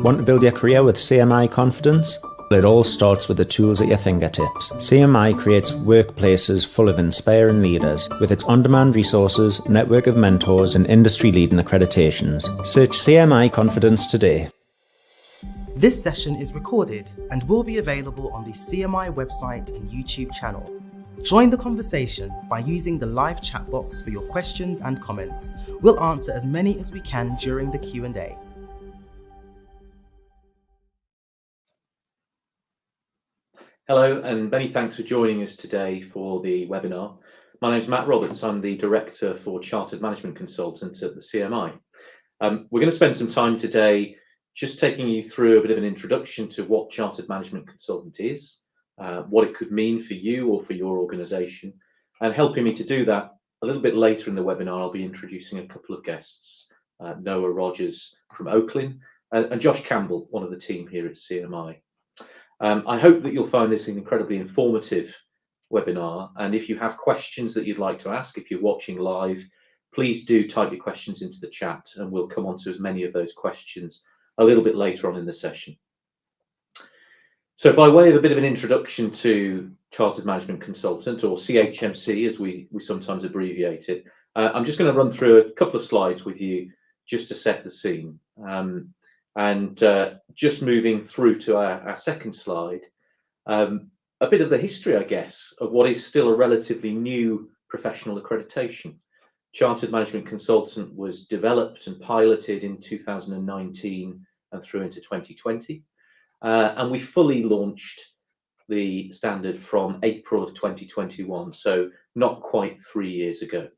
Want to build your career with CMI confidence? Well, it all starts with the tools at your fingertips. CMI creates workplaces full of inspiring leaders. With its on-demand resources, network of mentors, and industry-leading accreditations. Search CMI Confidence today. This session is recorded and will be available on the CMI website and YouTube channel. Join the conversation by using the live chat box for your questions and comments. We'll answer as many as we can during the Q&A. Hello, and many thanks for joining us today for the webinar. My name is Matt Roberts. I'm the Director for Chartered Management Consultant at the CMI. We're going to spend some time today just taking you through a bit of an introduction to what Chartered Management Consultant is, what it could mean for you or for your organisation, and helping me to do that a little bit later in the webinar, I'll be introducing a couple of guests, Noah Rogers from Oakland and Josh Campbell, one of the team here at CMI. I hope that you'll find this an incredibly informative webinar, and if you have questions that you'd like to ask, if you're watching live, please do type your questions into the chat and we'll come on to as many of those questions a little bit later on in the session. So by way of a bit of an introduction to Chartered Management Consultant, or CHMC as we sometimes abbreviate it, I'm just going to run through a couple of slides with you just to set the scene. Just moving through to our second slide, a bit of the history, I guess, of what is still a relatively new professional accreditation. Chartered Management Consultant was developed and piloted in 2019 and through into 2020. And we fully launched the standard from April of 2021, so not quite 3 years ago.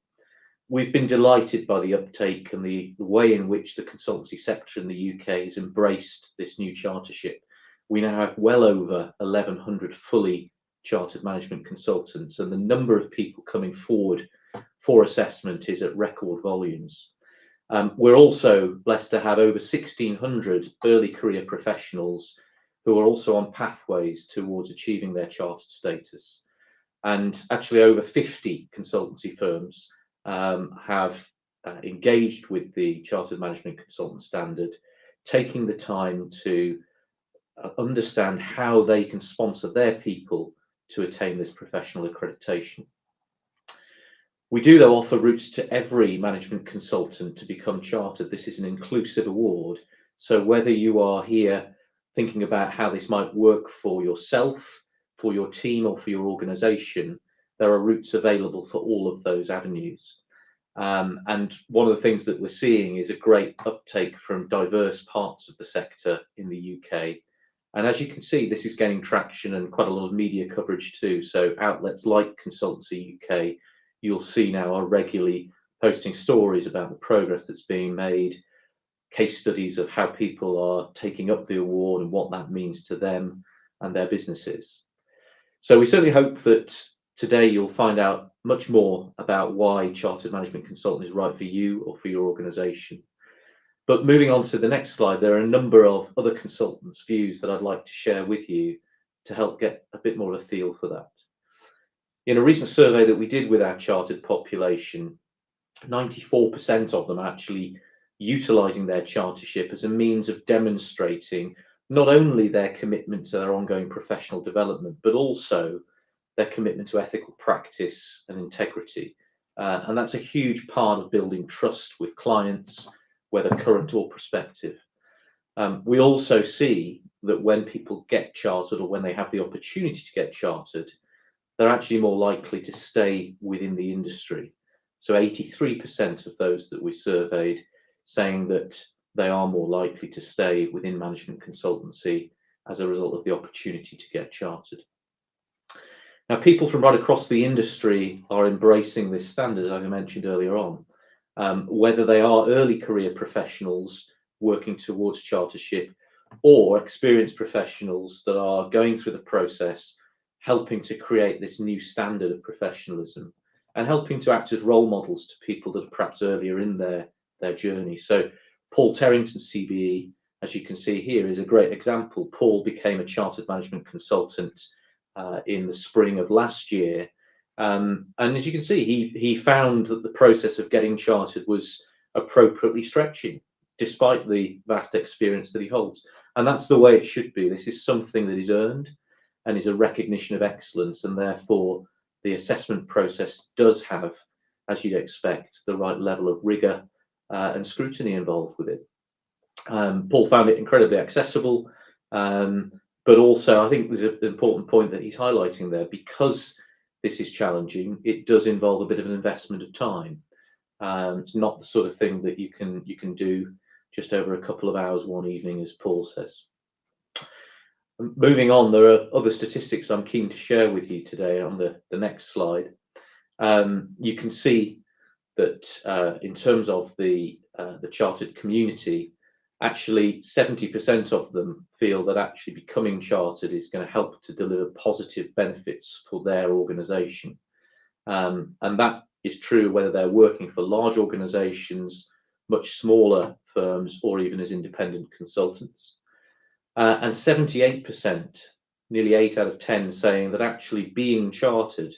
We've been delighted by the uptake and the way in which the consultancy sector in the UK has embraced this new chartership. We now have well over 1,100 fully chartered management consultants, and the number of people coming forward for assessment is at record volumes. We're also blessed to have over 1,600 early career professionals who are also on pathways towards achieving their chartered status. And actually over 50 consultancy firms have engaged with the Chartered Management Consultant Standard, taking the time to understand how they can sponsor their people to attain this professional accreditation. We do, though, offer routes to every management consultant to become chartered. This is an inclusive award, so whether you are here thinking about how this might work for yourself, for your team, or for your organisation, there are routes available for all of those avenues. And one of the things that we're seeing is a great uptake from diverse parts of the sector in the UK. And as you can see, this is gaining traction and quite a lot of media coverage too. So outlets like Consultancy UK, you'll see now, are regularly posting stories about the progress that's being made, case studies of how people are taking up the award and what that means to them and their businesses. So we certainly hope that today you'll find out much more about why Chartered Management Consultant is right for you or for your organisation. But moving on to the next slide, there are a number of other consultants' views that I'd like to share with you to help get a bit more of a feel for that. In a recent survey that we did with our chartered population, 94% of them actually utilising their chartership as a means of demonstrating not only their commitment to their ongoing professional development, but also their commitment to ethical practice and integrity. And that's a huge part of building trust with clients, whether current or prospective. We also see that when people get chartered, or when they have the opportunity to get chartered, they're actually more likely to stay within the industry. So 83% of those that we surveyed saying that they are more likely to stay within management consultancy as a result of the opportunity to get chartered. Now, people from right across the industry are embracing this standard, as I mentioned earlier on, whether they are early career professionals working towards chartership or experienced professionals that are going through the process, helping to create this new standard of professionalism and helping to act as role models to people that are perhaps earlier in their journey. So Paul Terrington, CBE, as you can see here, is a great example. Paul became a chartered management consultant in the spring of last year. And as you can see, he found that the process of getting chartered was appropriately stretching. despite the vast experience that he holds. And that's the way it should be. This is something that is earned and is a recognition of excellence, and therefore the assessment process does have, as you'd expect, the right level of rigour and scrutiny involved with it. Paul found it incredibly accessible, but also I think there's an important point that he's highlighting there. Because this is challenging, it does involve a bit of an investment of time. It's not the sort of thing that you can do just over a couple of hours one evening, as Paul says. Moving on, there are other statistics I'm keen to share with you today on the next slide. You can see that in terms of the chartered community, actually 70% of them feel that actually becoming chartered is going to help to deliver positive benefits for their organisation. And that is true whether they're working for large organisations, much smaller firms, or even as independent consultants. And 78%, nearly 8 out of 10, saying that actually being chartered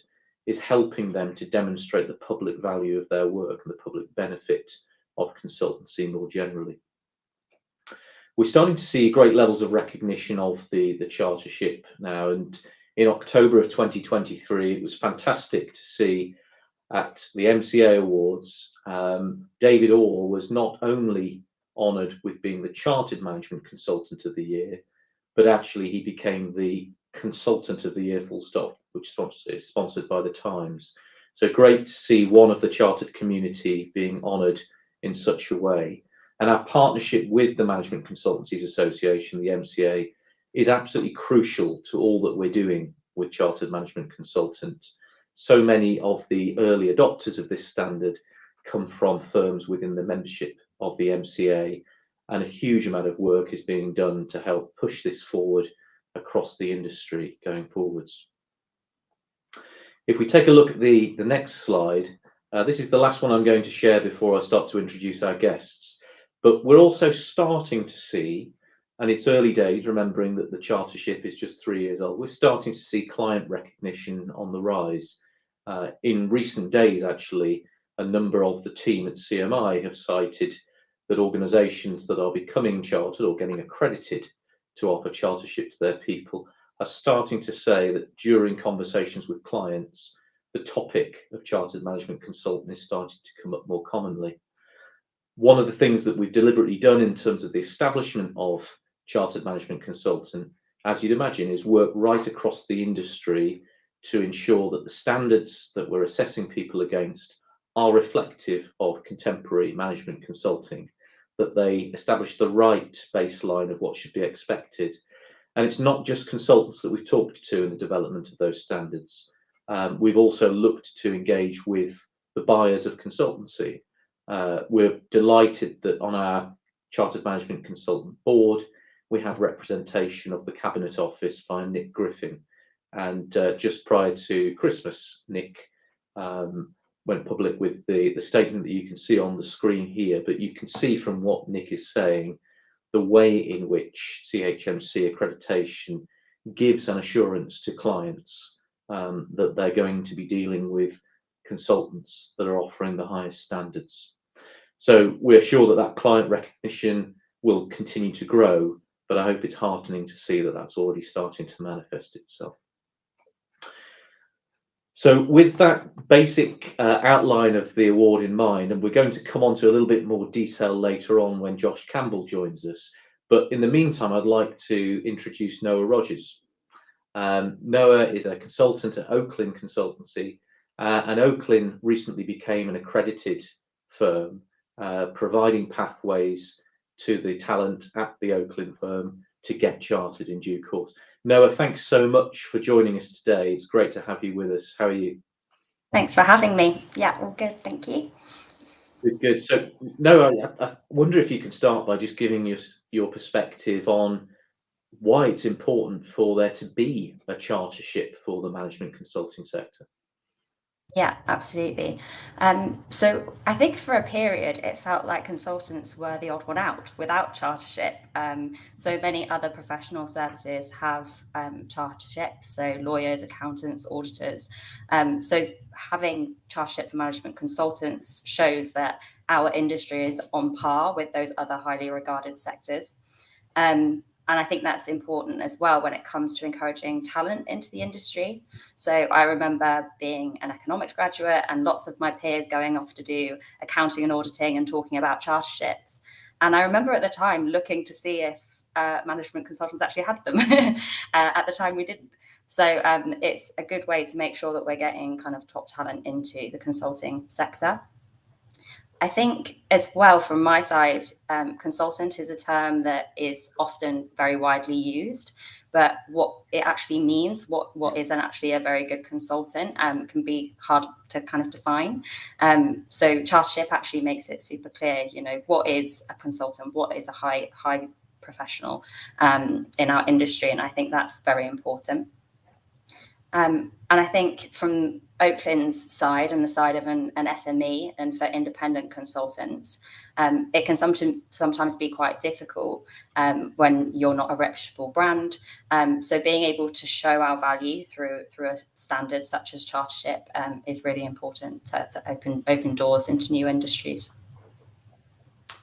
is helping them to demonstrate the public value of their work and the public benefit of consultancy more generally. We're starting to see great levels of recognition of the chartership now, and in October of 2023, it was fantastic to see at the MCA Awards, David Orr was not only honoured with being the Chartered Management Consultant of the Year, but actually he became the Consultant of the Year full stop, which is sponsored by the Times. So great to see one of the chartered community being honoured in such a way. And our partnership with the Management Consultancies Association, the MCA, is absolutely crucial to all that we're doing with Chartered Management Consultant. So many of the early adopters of this standard come from firms within the membership of the MCA, and a huge amount of work is being done to help push this forward across the industry going forwards. If we take a look at the next slide, this is the last one I'm going to share before I start to introduce our guests. But we're also starting to see, and it's early days, remembering that the chartership is just 3 years old, we're starting to see client recognition on the rise. In recent days, actually, a number of the team at CMI have cited that organisations that are becoming chartered or getting accredited to offer chartership to their people are starting to say that during conversations with clients, the topic of chartered management consultant is starting to come up more commonly. One of the things that we've deliberately done in terms of the establishment of chartered management consultant, as you'd imagine, is work right across the industry to ensure that the standards that we're assessing people against are reflective of contemporary management consulting, that they establish the right baseline of what should be expected. And it's not just consultants that we've talked to in the development of those standards. We've also looked to engage with the buyers of consultancy. We're delighted that on our Chartered Management Consultant Board, we have representation of the Cabinet Office by Nick Griffin. And just prior to Christmas, Nick went public with the statement that you can see on the screen here, but you can see from what Nick is saying, the way in which CHMC accreditation gives an assurance to clients that they're going to be dealing with consultants that are offering the highest standards. So we're sure that that client recognition will continue to grow, but I hope it's heartening to see that that's already starting to manifest itself. So with that basic outline of the award in mind, and we're going to come on to a little bit more detail later on when Josh Campbell joins us, but in the meantime, I'd like to introduce Noah Rogers. Noah is a consultant at Oaklin Consultancy, and Oaklin recently became an accredited firm, providing pathways to the talent at the Oaklin firm to get chartered in due course. Noah, thanks so much for joining us today. It's great to have you with us. How are you? Thanks for having me. Yeah, all good, thank you. Good. So, Noah, I wonder if you can start by just giving us your perspective on why it's important for there to be a chartership for the management consulting sector. Yeah, absolutely. So I think for a period, it felt like consultants were the odd one out without chartership. So many other professional services have chartership, so lawyers, accountants, auditors. So having chartership for management consultants shows that our industry is on par with those other highly regarded sectors. And I think that's important as well when it comes to encouraging talent into the industry. So I remember being an economics graduate and lots of my peers going off to do accounting and auditing and talking about charterships. And I remember at the time looking to see if management consultants actually had them. At the time, we didn't. So it's a good way to make sure that we're getting kind of top talent into the consulting sector. I think as well from my side, consultant is a term that is often very widely used, but what it actually means, what is actually a very good consultant, can be hard to kind of define. So chartership actually makes it super clear, what is a consultant, what is a high professional in our industry, and I think that's very important. And I think from Oakland's side and the side of an SME and for independent consultants, it can sometimes be quite difficult when you're not a reputable brand. So being able to show our value through a standard such as chartership is really important to open doors into new industries.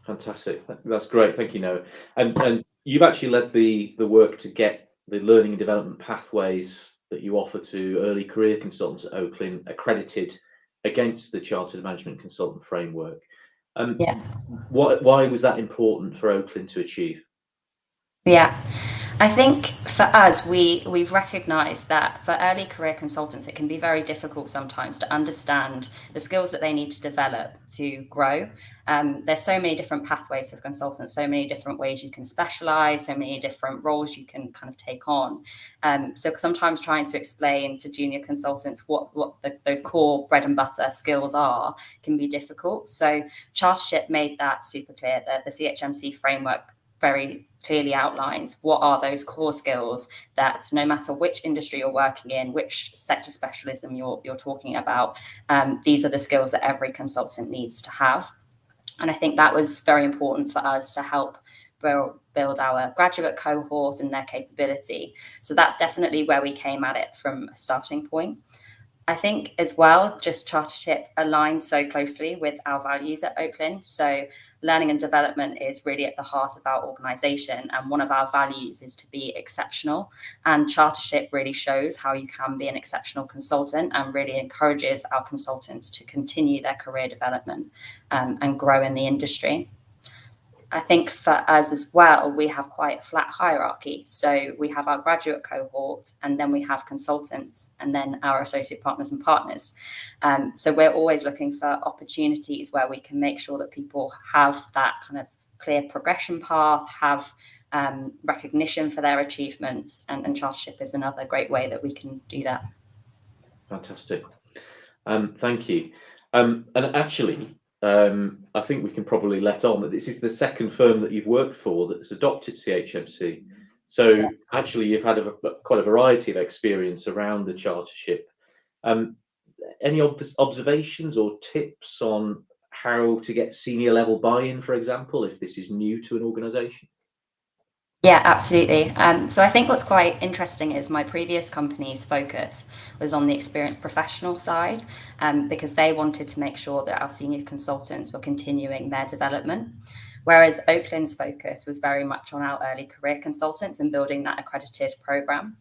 Fantastic. That's great. Thank you, Noah. And you've actually led the work to get the learning and development pathways that you offer to early career consultants at Oakland accredited against the Chartered Management Consultant Framework. Yeah. Why was that important for Oakland to achieve? Yeah. I think for us, we've recognised that for early career consultants, it can be very difficult sometimes to understand the skills that they need to develop to grow. There's so many different pathways for consultants, so many different ways you can specialise, so many different roles you can kind of take on. So sometimes trying to explain to junior consultants what those core bread and butter skills are can be difficult. So chartership made that super clear, that the CHMC framework very clearly outlines what are those core skills that no matter which industry you're working in, which sector specialism you're talking about, these are the skills that every consultant needs to have. And I think that was very important for us to help build our graduate cohort and their capability. So that's definitely where we came at it from a starting point. I think as well, just chartership aligns so closely with our values at Oakland. So learning and development is really at the heart of our organisation. And one of our values is to be exceptional. And chartership really shows how you can be an exceptional consultant and really encourages our consultants to continue their career development and grow in the industry. I think for us as well, we have quite a flat hierarchy. So we have our graduate cohort, and then we have consultants, and then our associate partners and partners. So we're always looking for opportunities where we can make sure that people have that kind of clear progression path, have recognition for their achievements, and chartership is another great way that we can do that. Fantastic. Thank you. And actually, I think we can probably let on that this is the second firm that you've worked for that's adopted CHMC. So actually, you've had quite a variety of experience around the chartership. Any observations or tips on how to get senior level buy-in, for example, if this is new to an organisation? Yeah, absolutely. So I think what's quite interesting is my previous company's focus was on the experienced professional side, because they wanted to make sure that our senior consultants were continuing their development. Whereas Oakland's focus was very much on our early career consultants and building that accredited program.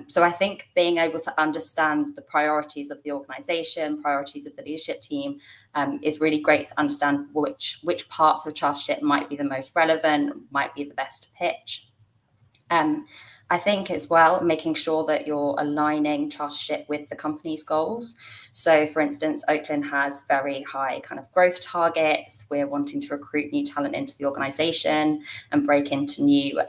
So I think being able to understand the priorities of the organization, priorities of the leadership team, is really great to understand which parts of chartership might be the most relevant, might be the best to pitch. I think as well, making sure that you're aligning chartership with the company's goals. So for instance, Oakland has very high kind of growth targets. We're wanting to recruit new talent into the organization and break into new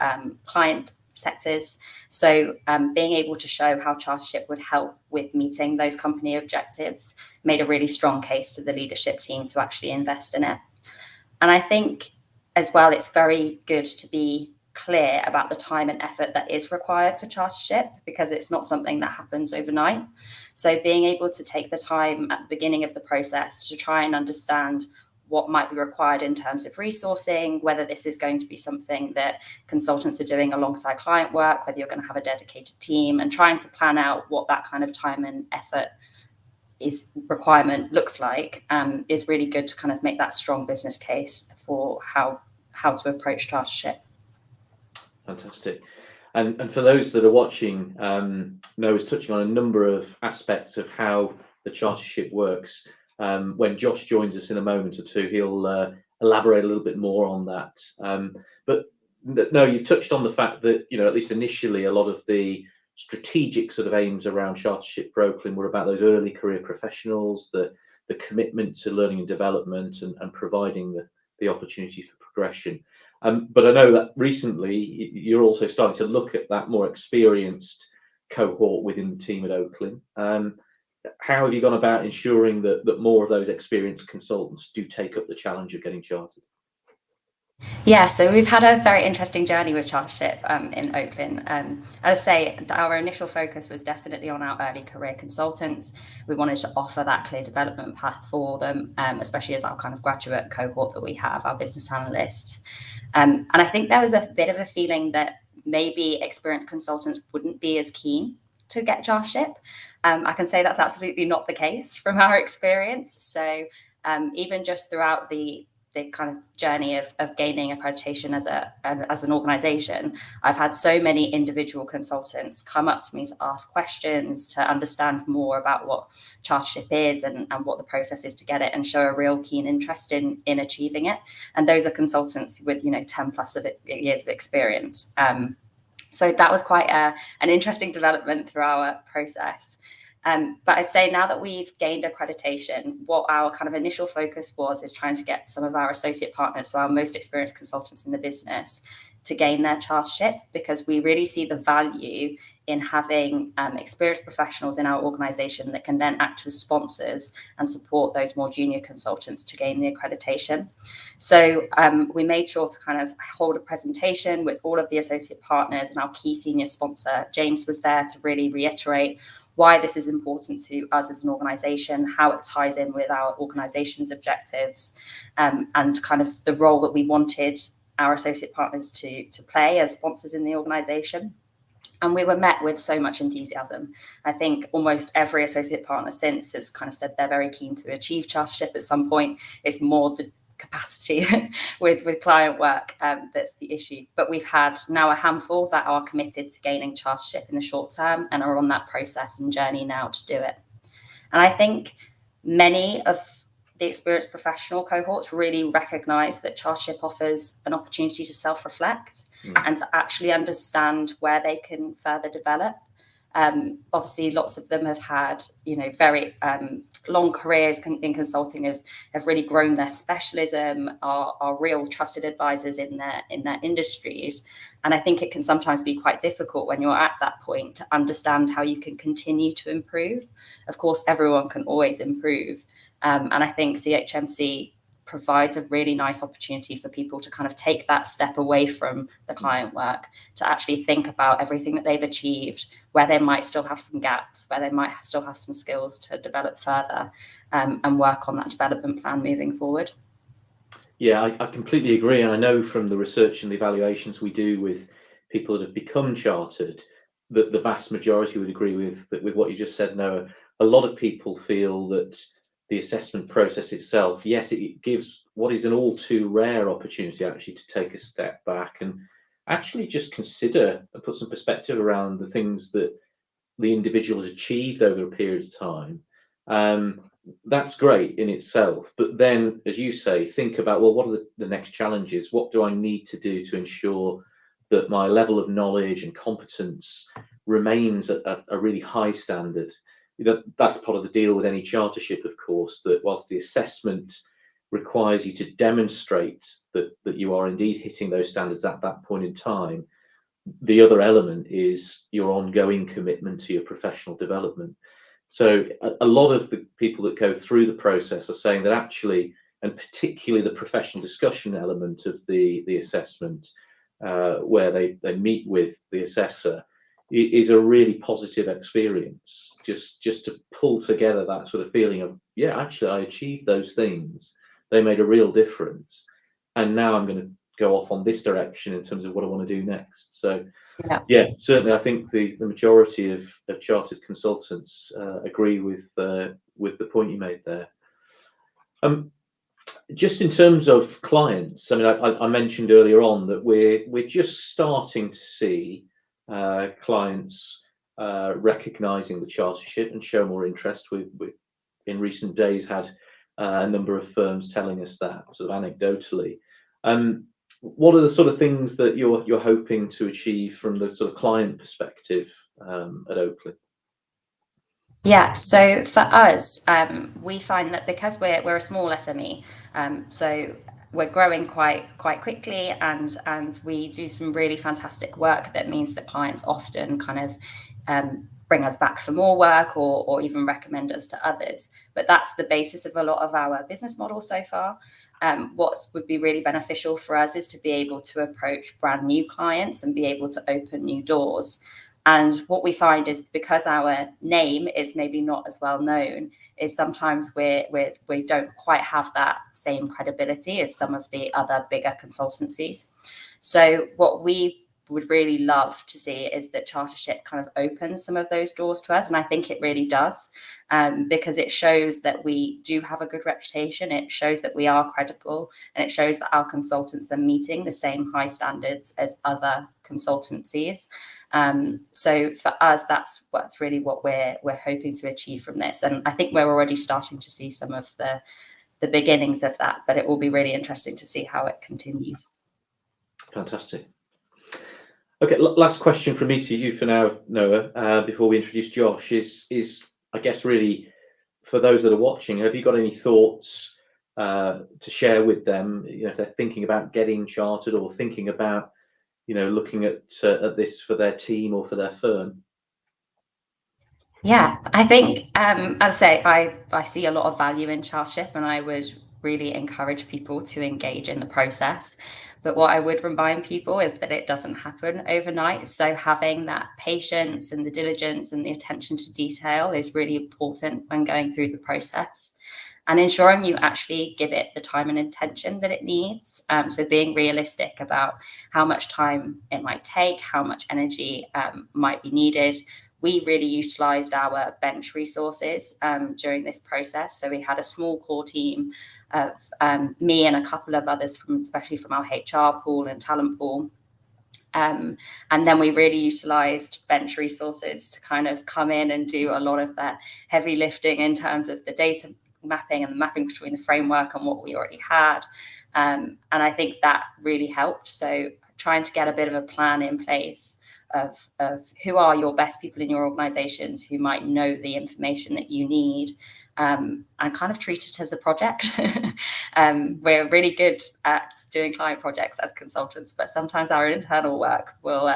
client sectors. So being able to show how chartership would help with meeting those company objectives made a really strong case to the leadership team to actually invest in it. And I think as well, it's very good to be clear about the time and effort that is required for chartership, because it's not something that happens overnight. So being able to take the time at the beginning of the process to try and understand what might be required in terms of resourcing, whether this is going to be something that consultants are doing alongside client work, whether you're going to have a dedicated team, and trying to plan out what that kind of time and effort requirement looks like, is really good to kind of make that strong business case for how to approach chartership. Fantastic. And for those that are watching, Noah is touching on a number of aspects of how the chartership works. When Josh joins us in a moment or two, he'll elaborate a little bit more on that. But no, you've touched on the fact that, at least initially, a lot of the strategic sort of aims around chartership for Oakland were about those early career professionals, the commitment to learning and development, and providing the opportunity for progression. But I know that recently you're also starting to look at that more experienced cohort within the team at Oakland. How have you gone about ensuring that more of those experienced consultants do take up the challenge of getting chartered? Yeah, so we've had a very interesting journey with chartership in Oakland. As I say, our initial focus was definitely on our early career consultants. We wanted to offer that clear development path for them, especially as our kind of graduate cohort that we have, our business analysts. And I think there was a bit of a feeling that maybe experienced consultants wouldn't be as keen to get chartership. I can say that's absolutely not the case from our experience. So even just throughout the kind of journey of gaining accreditation as an organization, I've had so many individual consultants come up to me to ask questions, to understand more about what chartership is and what the process is to get it, and show a real keen interest in achieving it. And those are consultants with 10 plus years of experience. So that was quite an interesting development through our process. But I'd say now that we've gained accreditation, what our kind of initial focus was is trying to get some of our associate partners, so our most experienced consultants in the business, to gain their chartership, because we really see the value in having experienced professionals in our organization that can then act as sponsors and support those more junior consultants to gain the accreditation. So we made sure to kind of hold a presentation with all of the associate partners, and our key senior sponsor, James, was there to really reiterate why this is important to us as an organization, how it ties in with our organization's objectives, and kind of the role that we wanted our associate partners to play as sponsors in the organization. And we were met with so much enthusiasm. I think almost every associate partner since has kind of said they're very keen to achieve chartership at some point. It's more the capacity with client work that's the issue. But we've had now a handful that are committed to gaining chartership in the short term and are on that process and journey now to do it. And I think many of the experienced professional cohorts really recognise that chartership offers an opportunity to self-reflect and to actually understand where they can further develop. Obviously, lots of them have had, very long careers in consulting, have really grown their specialism, are real trusted advisors in their industries. And I think it can sometimes be quite difficult when you're at that point to understand how you can continue to improve. Of course, everyone can always improve. And I think CHMC provides a really nice opportunity for people to kind of take that step away from the client work, to actually think about everything that they've achieved, where they might still have some gaps, where they might still have some skills to develop further, and work on that development plan moving forward. Yeah, I completely agree. And I know from the research and the evaluations we do with people that have become chartered, that the vast majority would agree with what you just said, Noah. A lot of people feel that the assessment process itself, yes, it gives what is an all too rare opportunity actually to take a step back and actually just consider and put some perspective around the things that the individual has achieved over a period of time. That's great in itself. But then, as you say, think about, well, what are the next challenges? What do I need to do to ensure that my level of knowledge and competence remains at a really high standard? That's part of the deal with any chartership, of course, that whilst the assessment requires you to demonstrate that you are indeed hitting those standards at that point in time, the other element is your ongoing commitment to your professional development. So a lot of the people that go through the process are saying that actually, and particularly the professional discussion element of the assessment, where they meet with the assessor is a really positive experience. Just to pull together that sort of feeling of, yeah, actually I achieved those things. They made a real difference, and now I'm going to go off on this direction in terms of what I want to do next. So yeah, certainly I think the majority of chartered consultants agree with the point you made there. Just in terms of clients, I mean, I mentioned earlier on that we're just starting to see clients recognizing the chartership and show more interest. We've in recent days had a number of firms telling us that, sort of anecdotally. What are the sort of things that you're hoping to achieve from the sort of client perspective at Oakley? Yeah, so for us, we find that because we're a small SME, so we're growing quite quickly, and we do some really fantastic work that means that clients often kind of bring us back for more work or even recommend us to others. But that's the basis of a lot of our business model so far. What would be really beneficial for us is to be able to approach brand new clients and be able to open new doors. And what we find is, because our name is maybe not as well known, is sometimes we don't quite have that same credibility as some of the other bigger consultancies. So what we would really love to see is that chartership kind of opens some of those doors to us. And I think it really does, because it shows that we do have a good reputation. It shows that we are credible, and it shows that our consultants are meeting the same high standards as other consultancies. So for us, that's really what we're hoping to achieve from this. And I think we're already starting to see some of the beginnings of that, but it will be really interesting to see how it continues. Fantastic. Okay, last question from me to you for now, Noah, before we introduce Josh, is I guess really for those that are watching, have you got any thoughts to share with them, if they're thinking about getting chartered or thinking about, looking at this for their team or for their firm? Yeah, I think, as I say, I see a lot of value in chartership, and I would really encourage people to engage in the process. But what I would remind people is that it doesn't happen overnight. So having that patience and the diligence and the attention to detail is really important when going through the process, and ensuring you actually give it the time and attention that it needs. So being realistic about how much time it might take, how much energy might be needed. We really utilised our bench resources during this process. So we had a small core team of me and a couple of others, especially from our HR pool and talent pool. And then we really utilised bench resources to kind of come in and do a lot of the heavy lifting in terms of the data mapping and the mapping between the framework and what we already had. And I think that really helped. So trying to get a bit of a plan in place of who are your best people in your organizations who might know the information that you need, and kind of treat it as a project. We're really good at doing client projects as consultants, but sometimes our internal work will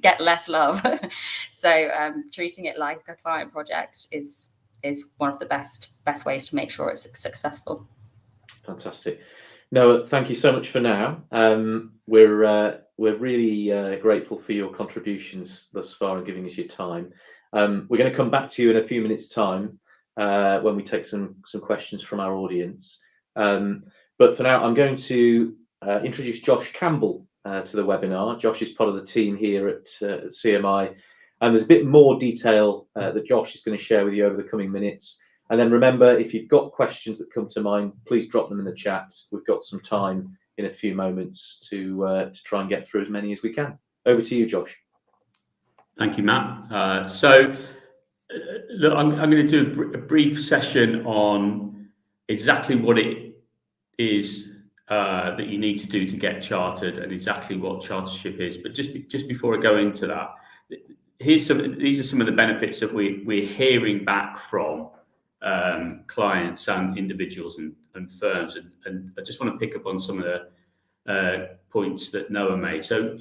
get less love. So treating it like a client project is one of the best ways to make sure it's successful. Fantastic. Noah, thank you so much for now. We're really grateful for your contributions thus far and giving us your time. We're going to come back to you in a few minutes' time when we take some questions from our audience. But for now, I'm going to introduce Josh Campbell to the webinar. Josh is part of the team here at CMI, and there's a bit more detail that Josh is going to share with you over the coming minutes. And then remember, if you've got questions that come to mind, please drop them in the chat. We've got some time in a few moments to try and get through as many as we can. Over to you, Josh. Thank you, Matt. So look, I'm going to do a brief session on exactly what it is that you need to do to get chartered and exactly what chartership is. But just before I go into that, these are some of the benefits that we're hearing back from clients and individuals and firms, and I just want to pick up on some of the points that Noah made. So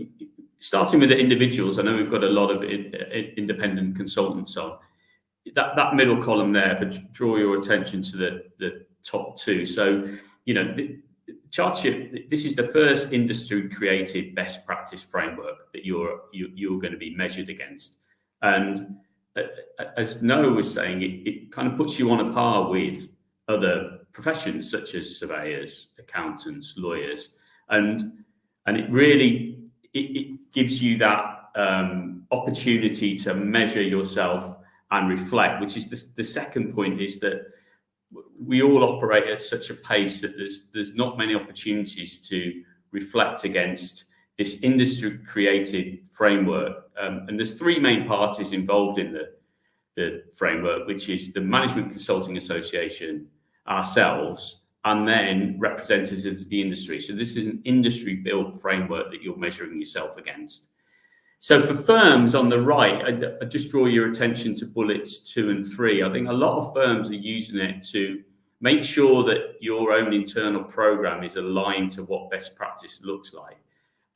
starting with the individuals, I know we've got a lot of independent consultants on. That middle column there, but draw your attention to the top two. So, Chartership, this is the first industry-created best practice framework that you're going to be measured against. And as Noah was saying, it kind of puts you on a par with other professions such as surveyors, accountants, lawyers, and it really it gives you that opportunity to measure yourself and reflect, which is the second point, is that we all operate at such a pace that there's not many opportunities to reflect against this industry created framework. And there's three main parties involved in the framework, which is the Management Consulting Association, ourselves, and then representatives of the industry. So this is an industry built framework that you're measuring yourself against. So for firms on the right, I just draw your attention to bullets 2 and 3. I think a lot of firms are using it to make sure that your own internal program is aligned to what best practice looks like.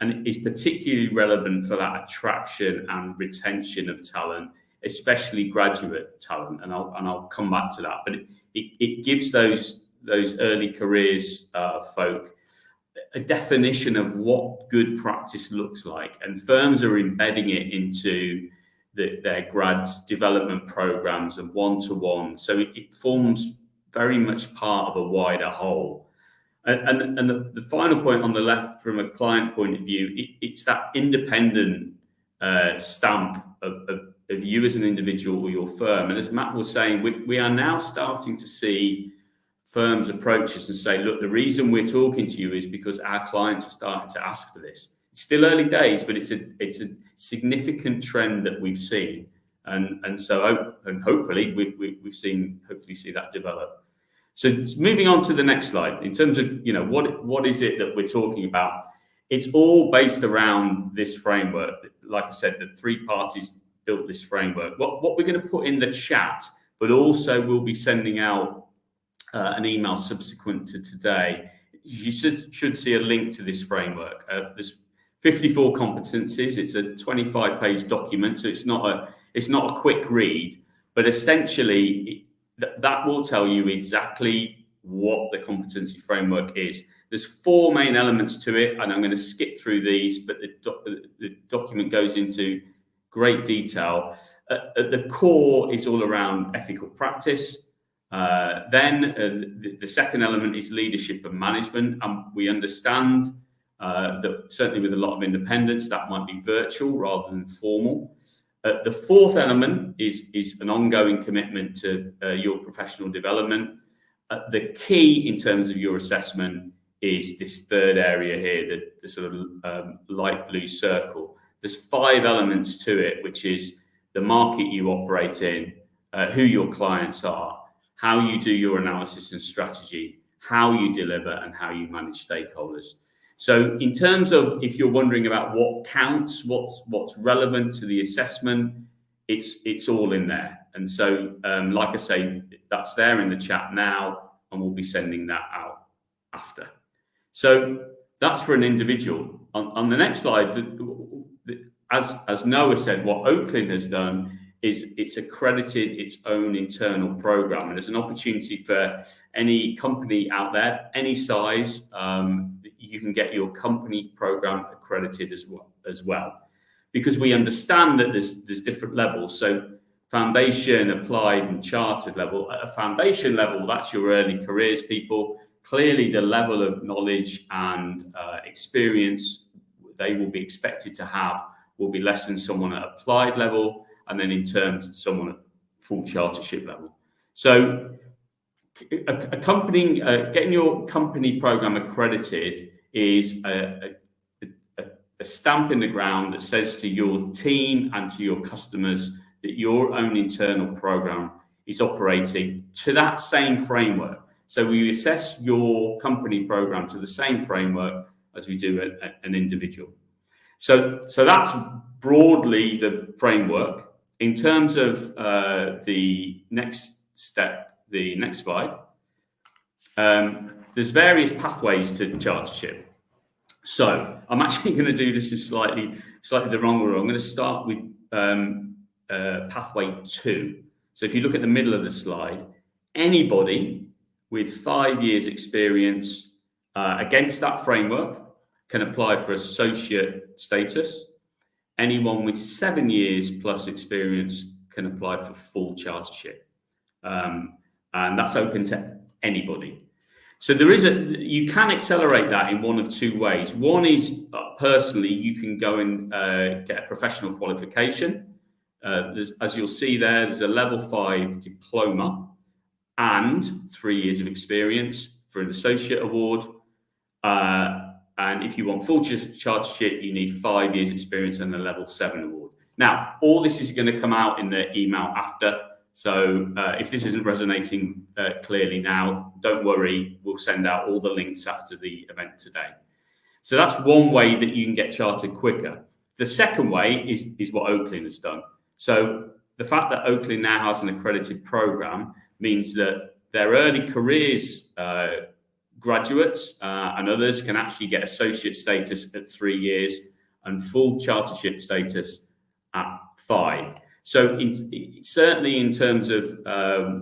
And it's particularly relevant for that attraction and retention of talent, especially graduate talent. And I'll come back to that. But it gives those early careers folk a definition of what good practice looks like, and firms are embedding it into their grads development programs and one-to-one. So it forms very much part of a wider whole. And the final point on the left, from a client point of view, it's that independent stamp of you as an individual or your firm. And as Matt was saying, we are now starting to see firms approach us and say, look, the reason we're talking to you is because our clients are starting to ask for this. It's still early days, but it's a significant trend that we've seen. And hopefully we've seen see that develop. So moving on to the next slide, in terms of, what is it that we're talking about? It's all based around this framework. Like I said, the three parties built this framework. What we're going to put in the chat, but also we'll be sending out an email subsequent to today. You should see a link to this framework. There's 54 competencies. It's a 25-page document, so it's not a quick read, but essentially that will tell you exactly what the competency framework is. There's 4 main elements to it, and I'm going to skip through these, but the document goes into great detail. At the core is all around ethical practice. Then the second element is leadership and management, and we understand that certainly with a lot of independence that might be virtual rather than formal. The fourth element is an ongoing commitment to your professional development. The key in terms of your assessment is this third area here, the sort of light blue circle. There's 5 elements to it, which is the market you operate in, who your clients are, how you do your analysis and strategy, how you deliver, and how you manage stakeholders. So in terms of, if you're wondering about what counts, what's relevant to the assessment, it's all in there. And so, like I say, that's there in the chat now, and we'll be sending that out after. So that's for an individual. On the next slide, as Noah said, what Oaklyn has done is it's accredited its own internal program, and there's an opportunity for any company out there, any size, you can get your company program accredited as well, because we understand that there's different levels. So foundation, applied, and chartered level. At a foundation level, that's your early careers people. Clearly, the level of knowledge and experience they will be expected to have will be less than someone at applied level, and then in terms of someone at full chartership level. So accompanying getting your company program accredited is a stamp in the ground that says to your team and to your customers that your own internal program is operating to that same framework. So we assess your company program to the same framework as we do an individual. So that's broadly the framework. In terms of the next step, the next slide, there's various pathways to chartership. So I'm actually going to do this in slightly the wrong order. I'm going to start with pathway 2. So if you look at the middle of the slide, anybody with 5 years experience against that framework can apply for associate status. Anyone with 7 years plus experience can apply for full chartership. And that's open to anybody. So you can accelerate that in one of two ways. One is, personally, you can go and get a professional qualification. As you'll see there's a level 5 diploma and 3 years of experience for an associate award. And if you want full chartership, you need 5 years experience and a level 7 award. Now, all this is going to come out in the email after. So if this isn't resonating clearly now, don't worry, we'll send out all the links after the event today. So that's one way that you can get chartered quicker. The second way is what Oakley has done. So the fact that Oakley now has an accredited program means that their early careers graduates and others can actually get associate status at 3 years and full chartership status at 5. So certainly in terms of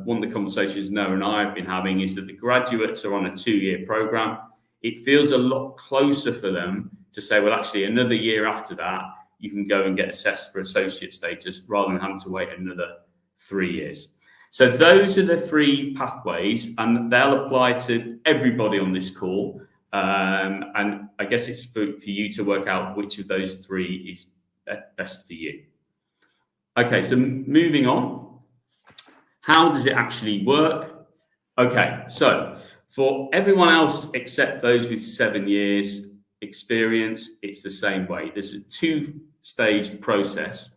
one of the conversations Noah and I have been having is that the graduates are on a 2-year program. It feels a lot closer for them to say, well, actually another year after that, you can go and get assessed for associate status rather than having to wait another 3 years. So those are the 3 pathways, and they'll apply to everybody on this call. And I guess it's for you to work out which of those 3 is best for you. Okay, so moving on. How does it actually work? Okay, so for everyone else except those with 7 years experience, it's the same way. There's a 2-stage process.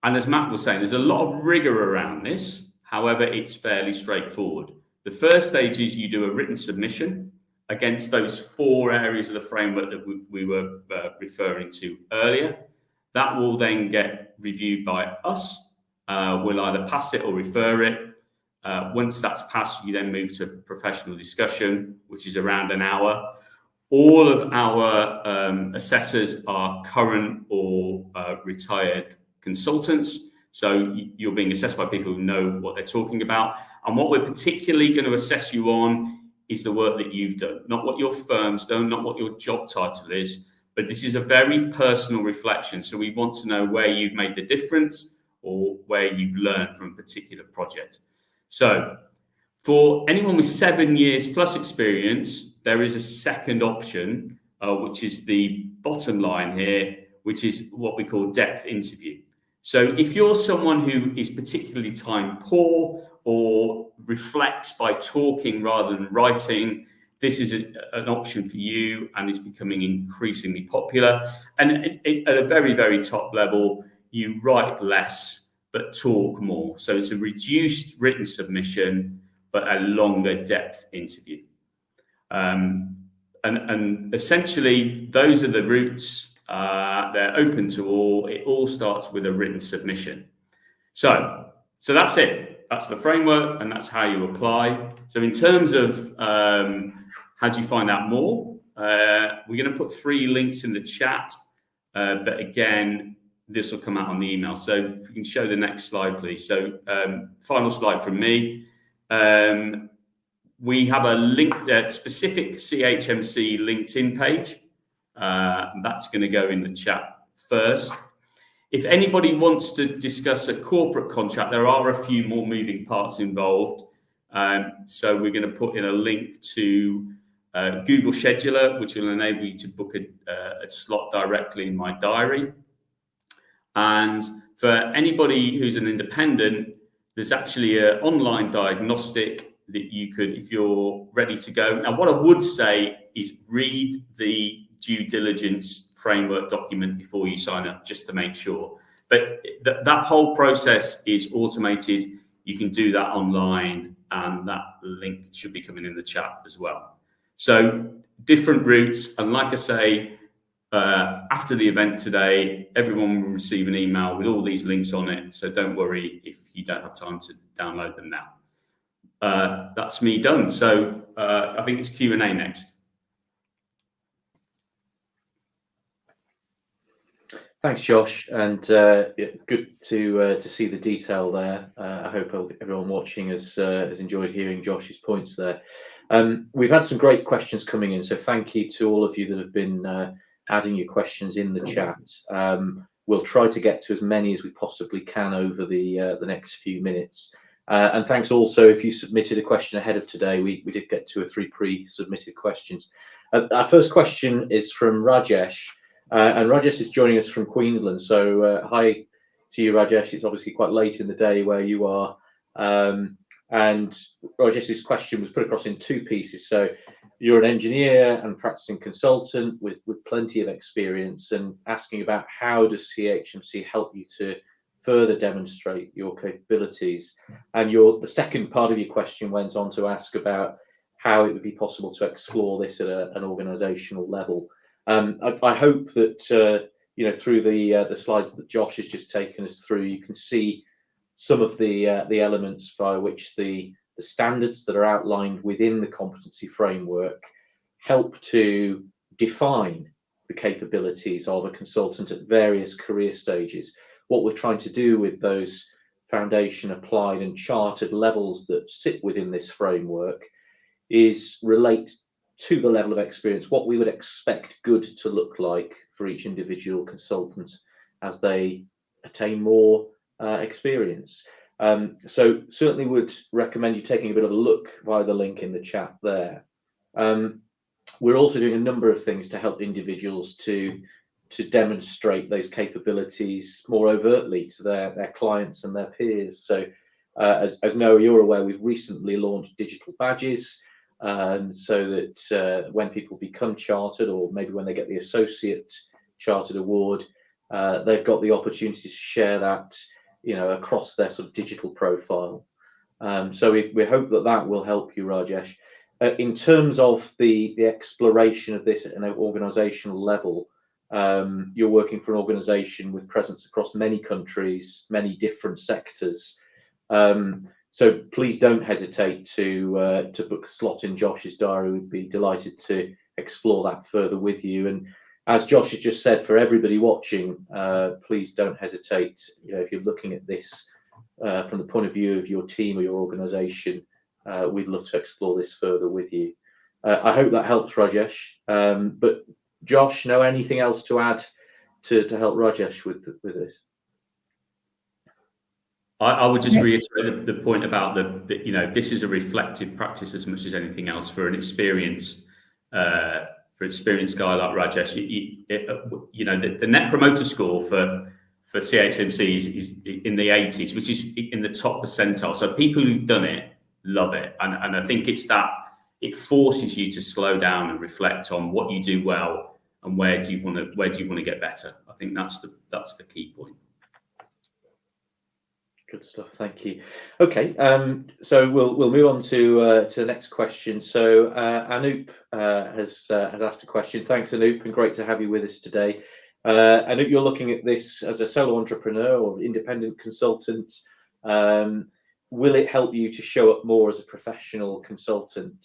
And as Matt was saying, there's a lot of rigor around this. However, it's fairly straightforward. The first stage is you do a written submission against those 4 areas of the framework that we were referring to earlier. That will then get reviewed by us. We'll either pass it or refer it. Once that's passed, you then move to professional discussion, which is around an hour. All of our assessors are current or retired consultants. So you're being assessed by people who know what they're talking about. And what we're particularly going to assess you on is the work that you've done, not what your firm's done, not what your job title is, but this is a very personal reflection. So we want to know where you've made the difference or where you've learned from a particular project. So for anyone with 7 years plus experience, there is a second option, which is the bottom line here, which is what we call depth interview. So if you're someone who is particularly time poor or reflects by talking rather than writing, this is an option for you and is becoming increasingly popular. And at a very, very top level, you write less, but talk more. So it's a reduced written submission, but a longer depth interview. And essentially, those are the routes. They're open to all. It all starts with a written submission. So that's it. That's the framework, and that's how you apply. So in terms of how do you find out more, we're going to put 3 links in the chat, but again, this will come out on the email. So if we can show the next slide, please. So final slide from me. We have a link, specific CHMC LinkedIn page. That's going to go in the chat first. If anybody wants to discuss a corporate contract, there are a few more moving parts involved. So we're going to put in a link to Google Scheduler, which will enable you to book a slot directly in my diary. And for anybody who's an independent, there's actually an online diagnostic that you could, if you're ready to go. Now, what I would say is read the due diligence framework document before you sign up, just to make sure. But that whole process is automated. You can do that online, and that link should be coming in the chat as well. So different routes, and like I say, after the event today, everyone will receive an email with all these links on it. So don't worry if you don't have time to download them now. That's me done. So I think it's Q&A next. Thanks, Josh, and good to see the detail there. I hope everyone watching has enjoyed hearing Josh's points there. We've had some great questions coming in, so thank you to all of you that have been adding your questions in the chat. We'll try to get to as many as we possibly can over the next few minutes. And thanks also if you submitted a question ahead of today. We did get 2 or 3 pre-submitted questions. Our first question is from Rajesh, and Rajesh is joining us from Queensland. So hi to you, Rajesh. It's obviously quite late in the day where you are. And Rajesh's question was put across in 2 pieces. So you're an engineer and practicing consultant with plenty of experience, and asking about how does CHMC help you to further demonstrate your capabilities. And the second part of your question went on to ask about how it would be possible to explore this at an organisational level. I hope that you know, through the slides that Josh has just taken us through, you can see some of the elements by which the standards that are outlined within the competency framework help to define the capabilities of a consultant at various career stages. What we're trying to do with those foundation, applied and chartered levels that sit within this framework is relate to the level of experience, what we would expect good to look like for each individual consultant as they attain more experience. So certainly would recommend you taking a bit of a look via the link in the chat there. We're also doing a number of things to help individuals to demonstrate those capabilities more overtly to their clients and their peers. So as Noah, you're aware, we've recently launched digital badges, so that when people become chartered, or maybe when they get the Associate Chartered Award, they've got the opportunity to share that, you know, across their sort of digital profile. So we hope that will help you, Rajesh. In terms of the exploration of this at an organisational level, you're working for an organisation with presence across many countries, many different sectors. So please don't hesitate to book a slot in Josh's diary. We'd be delighted to explore that further with you. And as Josh has just said, for everybody watching, please don't hesitate. You know, if you're looking at this from the point of view of your team or your organisation, we'd love to explore this further with you. I hope that helps, Rajesh. But Josh, know anything else to add to help Rajesh with this? I would just reiterate the point about you know, this is a reflective practice as much as anything else for an experienced guy like Rajesh. You know, the net promoter score for CHMC is in the 80s, which is in the top percentile. So people who've done it love it, and I think it's that it forces you to slow down and reflect on what you do well and where do you want to get better. I think that's the key point. Good stuff, thank you. Okay, so we'll move on to the next question. So Anoop has asked a question. Thanks, Anoop, and great to have you with us today. Anoop, you're looking at this as a solo entrepreneur or independent consultant. Will it help you to show up more as a professional consultant?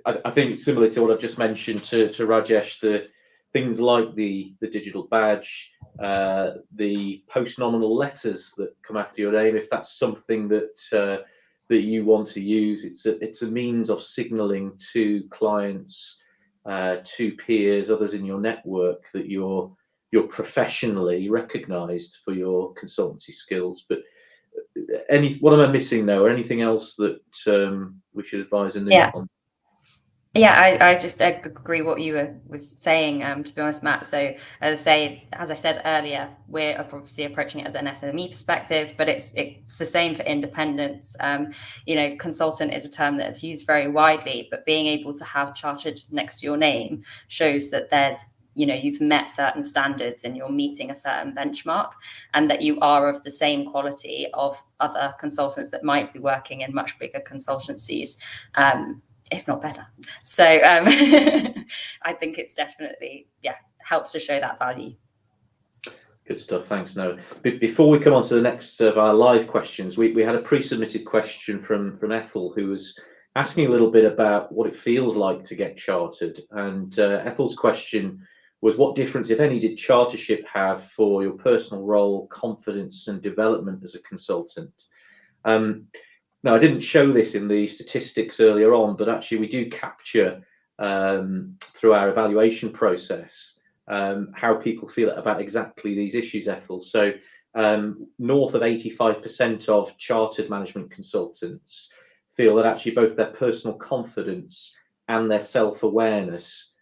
I think similar to what I've just mentioned to Rajesh, the things like the digital badge, the post-nominal letters that come after your name, if that's something that you want to use, it's a means of signalling to clients, to peers, others in your network, that you're professionally recognised for your consultancy skills. But what am I missing now, or anything else that we should advise Anoop on? Yeah, I just agree what you were saying, to be honest, Matt. So as I said earlier, we're obviously approaching it as an SME perspective, but it's the same for independents. You know, consultant is a term that's used very widely, but being able to have chartered next to your name shows that you've met certain standards and you're meeting a certain benchmark, and that you are of the same quality of other consultants that might be working in much bigger consultancies, if not better. So I think it's definitely, helps to show that value. Good stuff. Thanks, Noah. Before we come on to the next of our live questions, we had a pre-submitted question from Ethel, who was asking a little bit about what it feels like to get chartered. And Ethel's question was, what difference, if any, did chartership have for your personal role, confidence and development as a consultant? Now, I didn't show this in the statistics earlier on, but actually we do capture through our evaluation process how people feel about exactly these issues, Ethel. So north of 85% of chartered management consultants feel that actually both their personal confidence and their self-awareness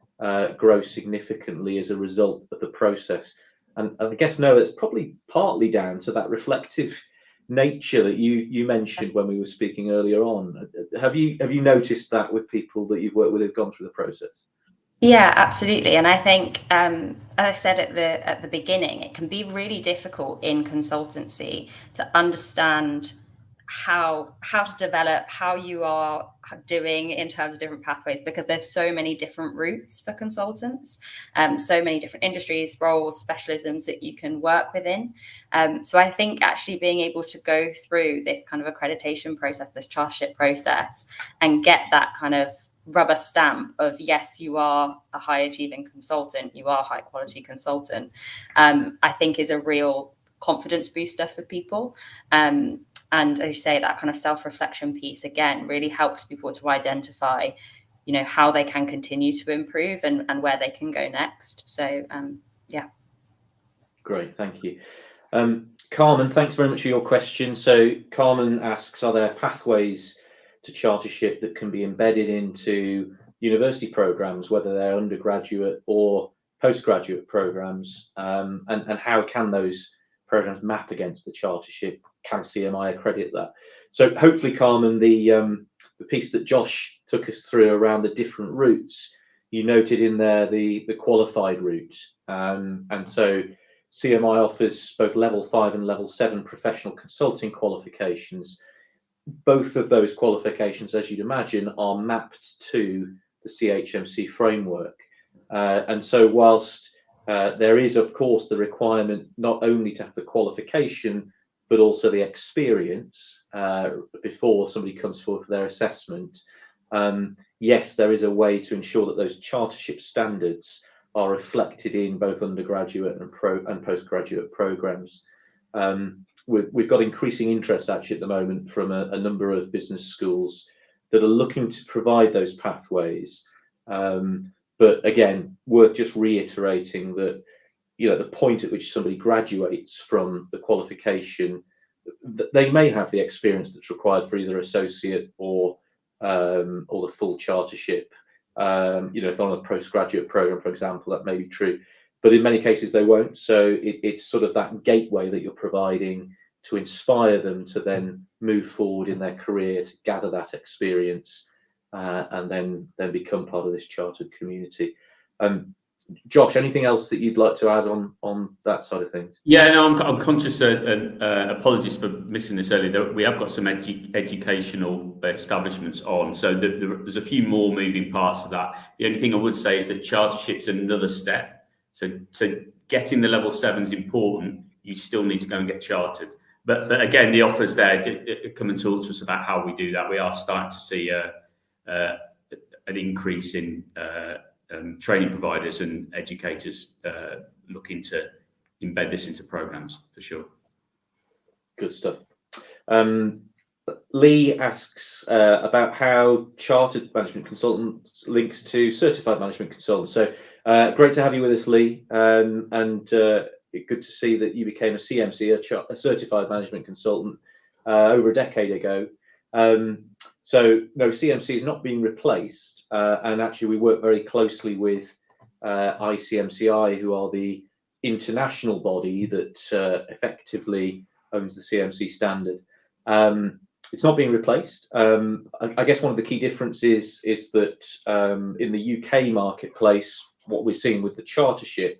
grow significantly as a result of the process. And I guess, Noah, it's probably partly down to that reflective nature that you mentioned when we were speaking earlier on. Have you noticed that with people that you've worked with who've gone through the process? Yeah, absolutely. And I think, as I said at the beginning, it can be really difficult in consultancy to understand how to develop, how you are doing in terms of different pathways, because there's so many different routes for consultants, so many different industries, roles, specialisms that you can work within. So I think actually being able to go through this kind of accreditation process, this chartership process, and get that kind of rubber stamp of, yes, you are a high achieving consultant, you are a high quality consultant, I think is a real confidence booster for people. And as you say, that kind of self-reflection piece, again, really helps people to identify, how they can continue to improve and where they can go next. So, yeah. Great, thank you. Carmen, thanks very much for your question. So Carmen asks, are there pathways to chartership that can be embedded into university programs, whether they're undergraduate or postgraduate programs, and how can those programs map against the chartership? Can CMI accredit that? So hopefully, Carmen, the piece that Josh took us through around the different routes, you noted in there the qualified route, and so CMI offers both level 5 and level 7 professional consulting qualifications. Both of those qualifications, as you'd imagine, are mapped to the CHMC framework. And so whilst there is, of course, the requirement not only to have the qualification, but also the experience before somebody comes forward for their assessment, yes, there is a way to ensure that those chartership standards are reflected in both undergraduate and postgraduate programs. We've got increasing interest actually at the moment from a number of business schools that are looking to provide those pathways. But again, worth just reiterating that, the point at which somebody graduates from the qualification, they may have the experience that's required for either associate or the full chartership. If they're on a postgraduate program, for example, that may be true, but in many cases they won't. So it's sort of that gateway that you're providing to inspire them to then move forward in their career, to gather that experience, and then become part of this chartered community. Josh, anything else that you'd like to add on that side of things? Yeah, no, I'm conscious, and apologies for missing this earlier. We have got some educational establishments on, so there's a few more moving parts to that. The only thing I would say is that chartership's another step. So getting the level 7 is important. You still need to go and get chartered. But again, the offers there, come and talk to us about how we do that. We are starting to see an increase in training providers and educators looking to embed this into programs, for sure. Good stuff. Lee asks about how chartered management consultant links to certified management consultant. So great to have you with us, Lee, and good to see that you became a CMC, a certified management consultant, over a decade ago. So no, CMC is not being replaced, and actually we work very closely with ICMCI, who are the international body that effectively owns the CMC standard. It's not being replaced. I guess one of the key differences is that in the UK marketplace, what we're seeing with the chartership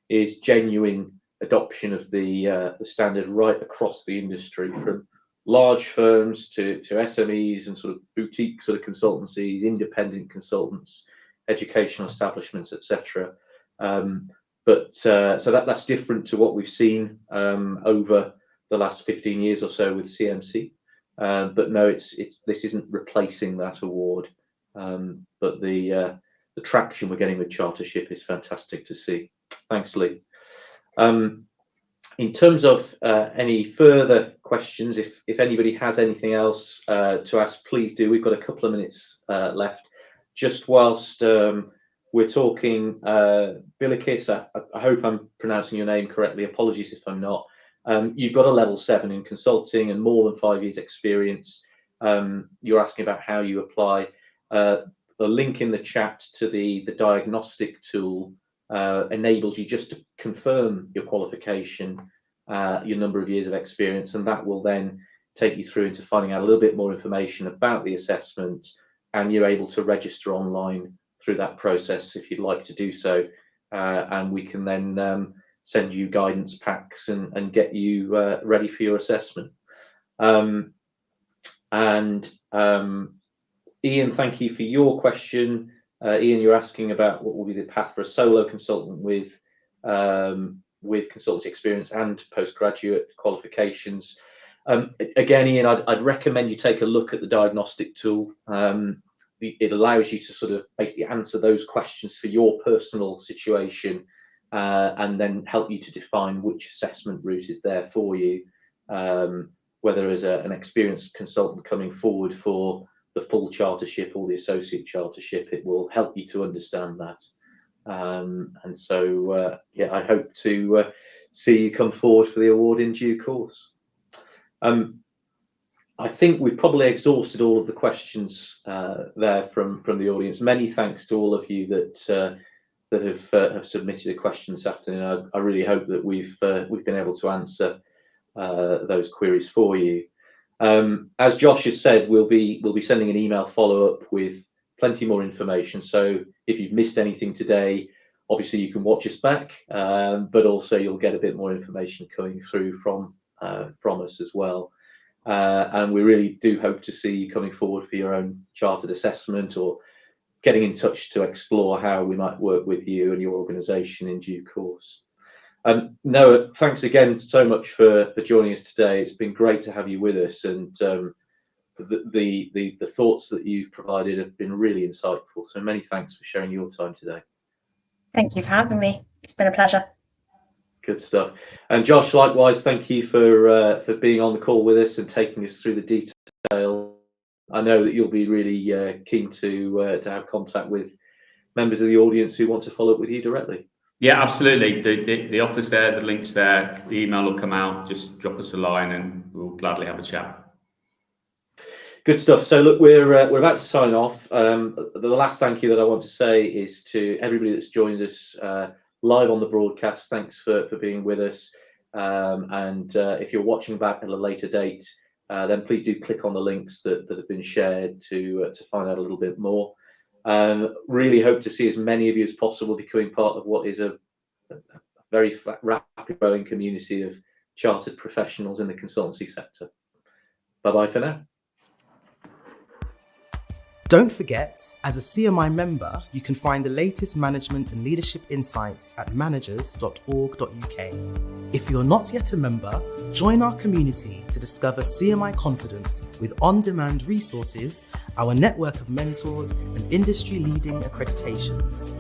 is genuine adoption of the standard right across the industry, from large firms to SMEs and sort of boutique sort of consultancies, independent consultants, educational establishments, etc. So that's different to what we've seen over the last 15 years or so with CMC. But no, this isn't replacing that award. But the traction we're getting with chartership is fantastic to see. Thanks, Lee. In terms of any further questions. If anybody has anything else to ask, please do. We've got a couple of minutes left. Just whilst we're talking, Bilikis, I hope I'm pronouncing your name correctly. Apologies if I'm not. You've got a level 7 in consulting and more than 5 years experience. You're asking about how you apply. The link in the chat to the diagnostic tool enables you just to confirm your qualification, your number of years of experience, and that will then take you through into finding out a little bit more information about the assessment, and you're able to register online through that process if you'd like to do so, and we can then send you guidance packs and get you ready for your assessment. Ian, thank you for your question. Ian, you're asking about what will be the path for a solo consultant with consultancy experience and postgraduate qualifications. Again, Ian, I'd recommend you take a look at the diagnostic tool. It allows you to sort of basically answer those questions for your personal situation, and then help you to define which assessment route is there for you. Whether as an experienced consultant coming forward for the full chartership or the associate chartership, it will help you to understand that. And so, yeah, I hope to see you come forward for the award in due course. I think we've probably exhausted all of the questions there from the audience. Many thanks to all of you that have submitted a question this afternoon. I really hope that we've been able to answer those queries for you. As Josh has said, we'll be sending an email follow-up with plenty more information. So if you've missed anything today, obviously you can watch us back, but also you'll get a bit more information coming through from us as well. And we really do hope to see you coming forward for your own chartered assessment, or getting in touch to explore how we might work with you and your organisation in due course. Noah, thanks again so much for joining us today. It's been great to have you with us, and the thoughts that you've provided have been really insightful. So many thanks for sharing your time today. Thank you for having me. It's been a pleasure. Good stuff. And Josh, likewise, thank you for being on the call with us and taking us through the detail. I know that you'll be really keen to have contact with members of the audience who want to follow up with you directly. Yeah, absolutely. The offer's there, the link's there, the email will come out. Just drop us a line and we'll gladly have a chat. Good stuff. So look, we're about to sign off. The last thank you that I want to say is to everybody that's joined us live on the broadcast. Thanks for being with us. And if you're watching back at a later date, then please do click on the links that have been shared to find out a little bit more. Really hope to see as many of you as possible becoming part of what is a very rapid growing community of chartered professionals in the consultancy sector. Bye-bye for now. Don't forget, as a CMI member, you can find the latest management and leadership insights at managers.org.uk. If you're not yet a member, join our community to discover CMI Confidence with on-demand resources, our network of mentors, and industry-leading accreditations.